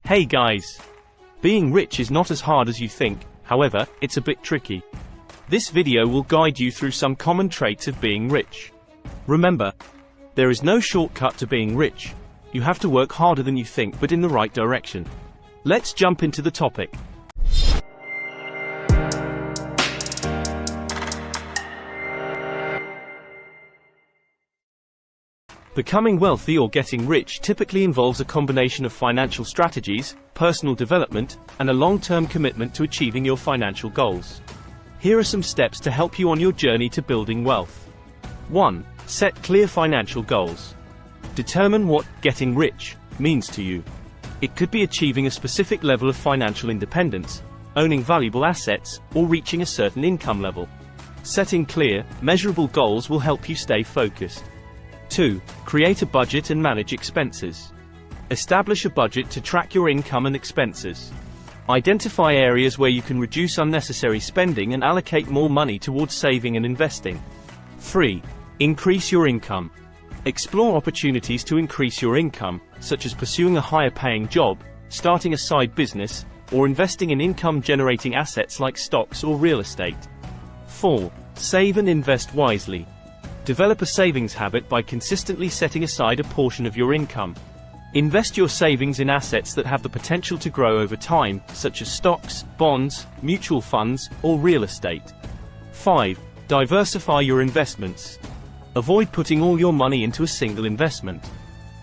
Hey guys! Being rich is not as hard as you think, however, it's a bit tricky. This video will guide you through some common traits of being rich. Remember, there is no shortcut to being rich. You have to work harder than you think, but in the right direction. Let's jump into the topic. Becoming wealthy or getting rich typically involves a combination of financial strategies, personal development, and a long-term commitment to achieving your financial goals. Here are some steps to help you on your journey to building wealth. 1. Set clear financial goals. Determine what getting rich means to you. It could be achieving a specific level of financial independence, owning valuable assets, or reaching a certain income level. Setting clear, measurable goals will help you stay focused. 2. Create a budget and manage expenses. Establish a budget to track your income and expenses. Identify areas where you can reduce unnecessary spending and allocate more money towards saving and investing. 3. Increase your income. Explore opportunities to increase your income, such as pursuing a higher-paying job, starting a side business, or investing in income-generating assets like stocks or real estate. 4. Save and invest wisely. Develop a savings habit by consistently setting aside a portion of your income. Invest your savings in assets that have the potential to grow over time, such as stocks, bonds, mutual funds, or real estate. 5. Diversify your investments. Avoid putting all your money into a single investment.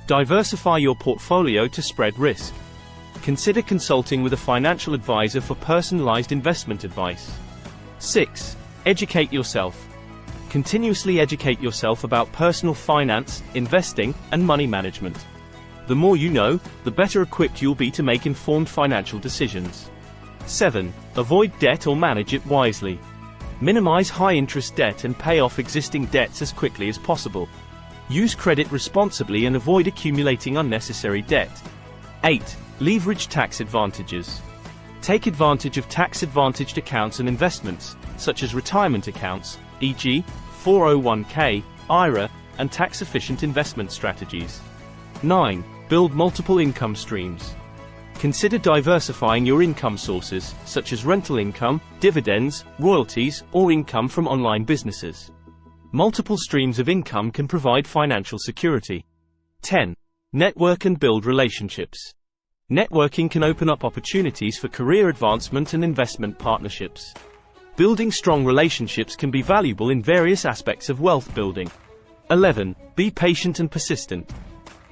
Diversify your portfolio to spread risk. Consider consulting with a financial advisor for personalized investment advice. 6. Educate yourself. Continuously educate yourself about personal finance, investing, and money management. The more you know, the better equipped you'll be to make informed financial decisions. 7. Avoid debt or manage it wisely. Minimize high-interest debt and pay off existing debts as quickly as possible. Use credit responsibly and avoid accumulating unnecessary debt. 8. Leverage tax advantages. Take advantage of tax-advantaged accounts and investments, such as retirement accounts, e.g., 401k, IRA, and tax-efficient investment strategies. 9. Build multiple income streams. Consider diversifying your income sources, such as rental income, dividends, royalties, or income from online businesses. Multiple streams of income can provide financial security. 10. Network and build relationships. Networking can open up opportunities for career advancement and investment partnerships. Building strong relationships can be valuable in various aspects of wealth building. 11. Be patient and persistent.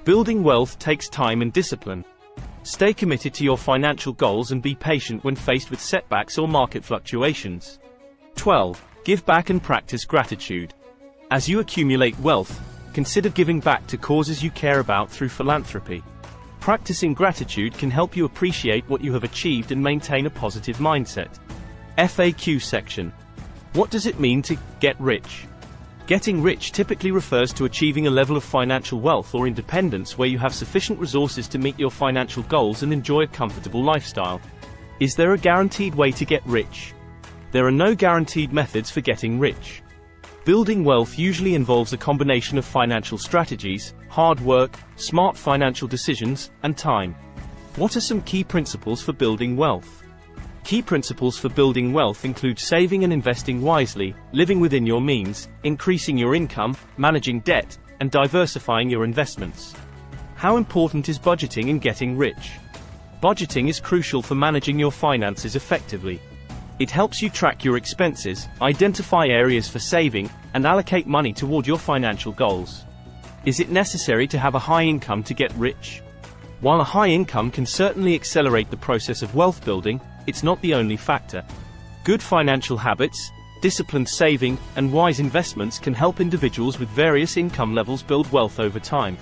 Building wealth takes time and discipline. Stay committed to your financial goals and be patient when faced with setbacks or market fluctuations. 12. Give back and practice gratitude. As you accumulate wealth, consider giving back to causes you care about through philanthropy. Practicing gratitude can help you appreciate what you have achieved and maintain a positive mindset. FAQ section. What does it mean to get rich? Getting rich typically refers to achieving a level of financial wealth or independence where you have sufficient resources to meet your financial goals and enjoy a comfortable lifestyle. Is there a guaranteed way to get rich? There are no guaranteed methods for getting rich. Building wealth usually involves a combination of financial strategies, hard work, smart financial decisions, and time. What are some key principles for building wealth? Key principles for building wealth include saving and investing wisely, living within your means, increasing your income, managing debt, and diversifying your investments. How important is budgeting and getting rich? Budgeting is crucial for managing your finances effectively. It helps you track your expenses, identify areas for saving, and allocate money toward your financial goals. Is it necessary to have a high income to get rich? While a high income can certainly accelerate the process of wealth building, it's not the only factor. Good financial habits, disciplined saving, and wise investments can help individuals with various income levels build wealth over time.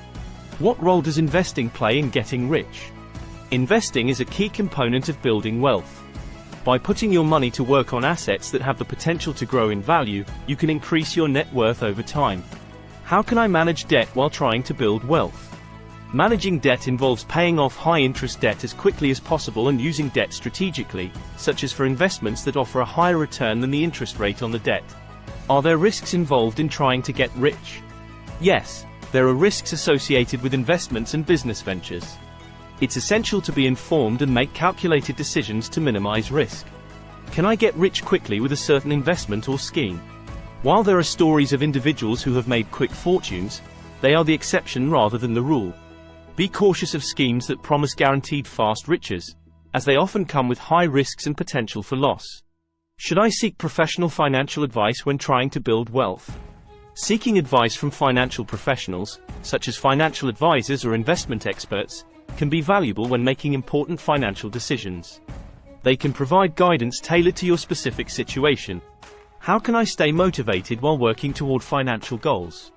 What role does investing play in getting rich? Investing is a key component of building wealth. By putting your money to work on assets that have the potential to grow in value, you can increase your net worth over time. How can I manage debt while trying to build wealth? Managing debt involves paying off high-interest debt as quickly as possible and using debt strategically, such as for investments that offer a higher return than the interest rate on the debt. Are there risks involved in trying to get rich? Yes, there are risks associated with investments and business ventures. It's essential to be informed and make calculated decisions to minimize risk. Can I get rich quickly with a certain investment or scheme? While there are stories of individuals who have made quick fortunes, they are the exception rather than the rule. Be cautious of schemes that promise guaranteed fast riches, as they often come with high risks and potential for loss. Should I seek professional financial advice when trying to build wealth? Seeking advice from financial professionals, such as financial advisors or investment experts, can be valuable when making important financial decisions. They can provide guidance tailored to your specific situation. How can I stay motivated while working toward financial goals?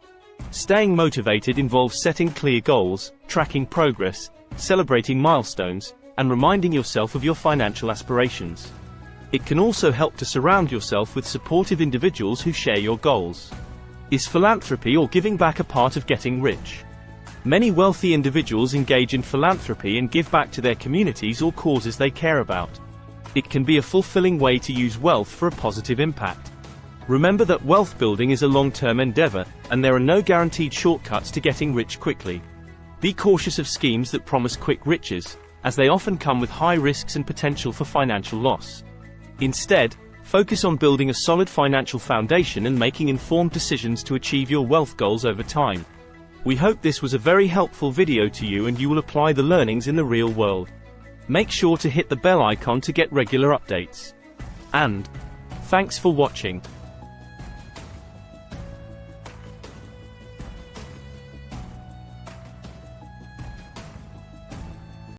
Staying motivated involves setting clear goals, tracking progress, celebrating milestones, and reminding yourself of your financial aspirations. It can also help to surround yourself with supportive individuals who share your goals. Is philanthropy or giving back a part of getting rich? Many wealthy individuals engage in philanthropy and give back to their communities or causes they care about. It can be a fulfilling way to use wealth for a positive impact. Remember that wealth building is a long-term endeavor, and there are no guaranteed shortcuts to getting rich quickly. Be cautious of schemes that promise quick riches, as they often come with high risks and potential for financial loss. Instead, focus on building a solid financial foundation and making informed decisions to achieve your wealth goals over time. We hope this was a very helpful video to you and you will apply the learnings in the real world. Make sure to hit the bell icon to get regular updates. And thanks for watching.